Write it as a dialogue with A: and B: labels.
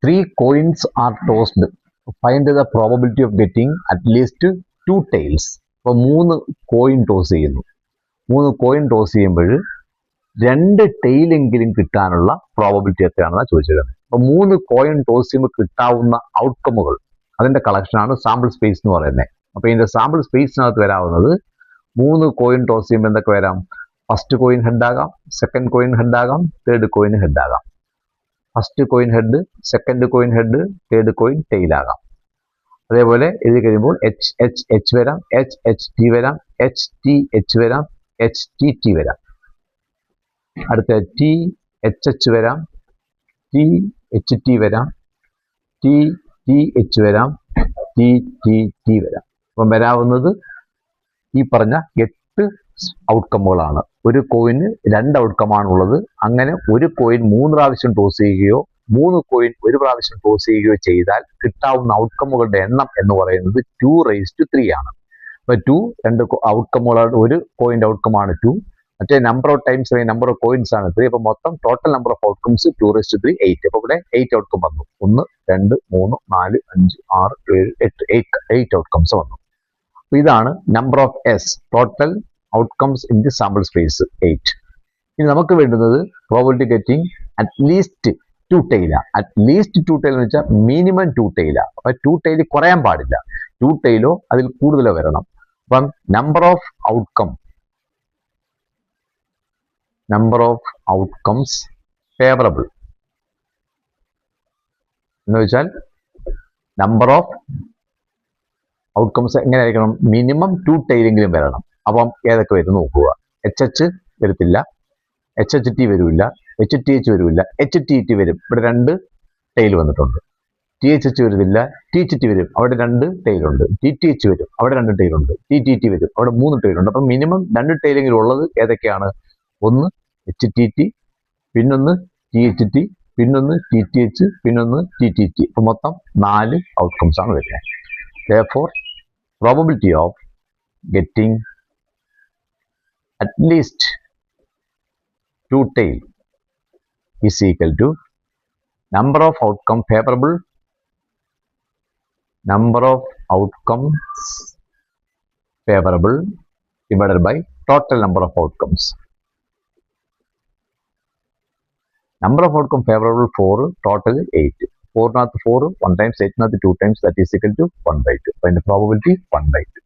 A: Three coins are tossed. Find the probability of getting at least two tails. അപ്പോൾ 3 coin toss ചെയ്യുന്നു. 3 coin toss ചെയ്യുമ്പോൾ 2 ടെയിലെങ്കിലും കിട്ടാനുള്ള probability എത്രയാണെന്നാണ് ചോദിച്ചിരുന്നത്. അപ്പോൾ 3 coin toss ചെയ്യുമ്പോൾ കിട്ടാവുന്ന ഔട്ട്കമുകൾ അതിൻ്റെ കളക്ഷനാണ് സാമ്പിൾ സ്പേസ് എന്ന് പറയുന്നത്. അപ്പോൾ ഇതിൻ്റെ സാമ്പിൾ സ്പേസിനകത്ത് വരാവുന്നത് 3 കോയിൻ ടോസ് ചെയ്യുമ്പോൾ എന്തൊക്കെ വരാം? ഫസ്റ്റ് കോയിൻ ഹെഡ് ആകാം, സെക്കൻഡ് കോയിൻ ഹെഡ് ആകാം, തേർഡ് കോയിൻ ഹെഡ് ആകാം. First coin head, second coin head, third coin tail ആകാം. അതേപോലെ എഴുതി കഴിയുമ്പോൾ എച്ച് എച്ച് എച്ച് വരാം, എച്ച് എച്ച് ടി വരാം, എച്ച് ടി എച്ച് വരാം, എച്ച് ടി ടി വരാം. അടുത്ത ടി എച്ച് എച്ച് വരാം, ടി എച്ച് ടി വരാം, ടി ടി എച്ച് വരാം, ടി ടി ടി വരാം. അപ്പം വരാവുന്നത് ഈ പറഞ്ഞ 8 ഔട്ട്കമുകളാണ്. ഒരു കോയിന് 2 ഔട്ട്കമാണുള്ളത്. അങ്ങനെ ഒരു കോയിൻ 3 പ്രാവശ്യം ടോസ് ചെയ്യുകയോ 3 കോയിൻ 1 പ്രാവശ്യം ടോസ് ചെയ്യുകയോ ചെയ്താൽ കിട്ടാവുന്ന ഔട്ട്കമുകളുടെ എണ്ണം എന്ന് പറയുന്നത് 2⁻3 ആണ്. അപ്പോൾ 2 ഔട്ട്കമുകളാണ്. ഒരു കോയിൻ്റെ ഔട്ട്കമാണ് 2, മറ്റേ number of times number of coins ആണ് 3. അപ്പോൾ മൊത്തം ടോട്ടൽ നമ്പർ ഓഫ് ഔട്ട്കംസ് 2⁻3 8. അപ്പോൾ ഇവിടെ 8 ഔട്ട്കം വന്നു. 1 2 3 4 5 6 7 8 ഔട്ട്കംസ് വന്നു. അപ്പോൾ ഇതാണ് number of S, total outcomes in the sample space 8. ഇനി നമുക്ക് വേണ്ടുന്നത് പ്രോബബിലിറ്റി ഗെറ്റിംഗ് അറ്റ്ലീസ്റ്റ് 2 ടെയില. അറ്റ്ലീസ്റ്റ് 2 ടെയിൽ എന്ന് വെച്ചാൽ മിനിമം 2 ടെയില. അപ്പം 2 ടെയിൽ കുറയാൻ പാടില്ല. 2 ടെയിലോ അതിൽ കൂടുതലോ വരണം. അപ്പം നമ്പർ ഓഫ് ഔട്ട്കംസ് ഫേവറബിൾ എന്ന് വെച്ചാൽ നമ്പർ ഓഫ് ഔട്ട്കംസ് എങ്ങനെയായിരിക്കണം? മിനിമം 2 ടെയിലെങ്കിലും വരണം. അപ്പം ഏതൊക്കെ വരും നോക്കുക. എച്ച് എച്ച് വരത്തില്ല, എച്ച് എച്ച് ടി വരില്ല, എച്ച് ടി എച്ച് വരില്ല, എച്ച് ടി ടി വരും. ഇവിടെ 2 ടെയിൽ വന്നിട്ടുണ്ട്. ടി എച്ച് എച്ച് വരുന്നില്ല, ടി എച്ച് ടി വരും. അവിടെ 2 ടെയിലുണ്ട്. ടി ടി എച്ച് വരും. അവിടെ 2 ടെയിലുണ്ട്. ടി ടി ടി വരും. അവിടെ 3 ടെയിലുണ്ട്. അപ്പം മിനിമം 2 ടെയിലെങ്കിലും ഉള്ളത് ഏതൊക്കെയാണ്? ഒന്ന് എച്ച് ടി ടി, പിന്നൊന്ന് ടി എച്ച് ടി, പിന്നൊന്ന് ടി ടി എച്ച്, പിന്നൊന്ന് ടി ടി ടി. അപ്പം മൊത്തം 4 ഔട്ട്കംസ് ആണ് വരുന്നത്. Therefore, probability of getting at least 2 tail is equal to number of outcomes favorable, number of outcomes favorable divided by total number of outcomes. Number of outcomes favorable 4, total 8. 4 not 4, 1 times 8 not 2 times, that is equal to 1/2. Find the probability 1/2.